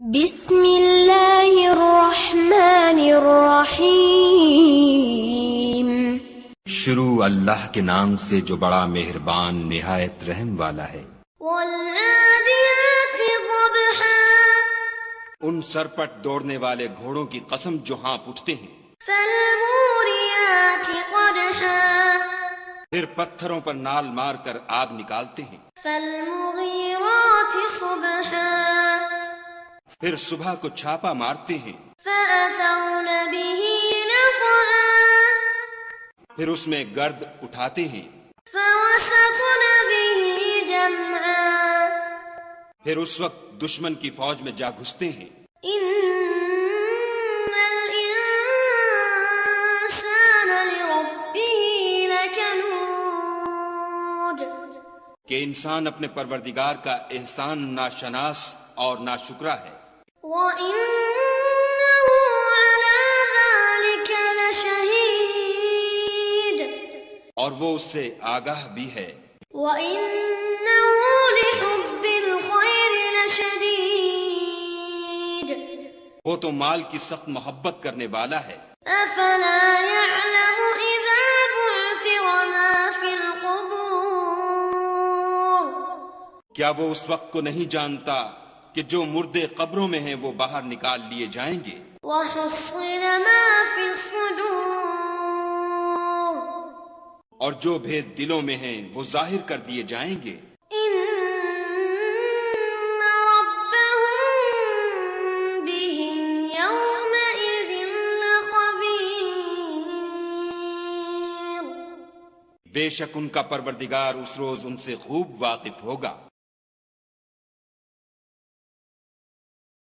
بسم اللہ الرحمن الرحیم۔ شروع اللہ کے نام سے جو بڑا مہربان نہایت رحم والا ہے۔ والعادیات ضبحا، ان سرپٹ دوڑنے والے گھوڑوں کی قسم جو ہانپ اٹھتے ہیں۔ فالموریات قدحا، پھر پتھروں پر نال مار کر آگ نکالتے ہیں۔ فالمغیرات صبحا، پھر صبح کو چھاپا مارتے ہیں۔ فأثرن به نقعا، پھر اس میں گرد اٹھاتے ہیں۔ فوسطن به جمعا، پھر اس وقت دشمن کی فوج میں جا گھستے ہیں۔ ان الانسان لربه لکنود، کہ انسان اپنے پروردگار کا احسان ناشناس اور ناشکرا ہے۔ وَإِنَّهُ عَلَى ذَلِكَ لَشَهِيدٌ، اور وہ اس سے آگاہ بھی ہے۔ وَإِنَّهُ لِحُبِّ الْخَيْرِ لَشَدِيدٌ، وہ تو مال کی سخت محبت کرنے والا ہے۔ أَفَلَا يَعْلَمُ إِذَا بُعْثِرَ مَا فِي الْقُبُورِ، کیا وہ اس وقت کو نہیں جانتا کہ جو مردے قبروں میں ہیں وہ باہر نکال لیے جائیں گے۔ وَحُصِّلَ مَا فِي الصُّدُورِ، اور جو بھید دلوں میں ہیں وہ ظاہر کر دیے جائیں گے۔ إِنَّ رَبَّهُم بِهِمْ يَوْمَئِذٍ لَخَبِيرٌ، بے شک ان کا پروردگار اس روز ان سے خوب واقف ہوگا۔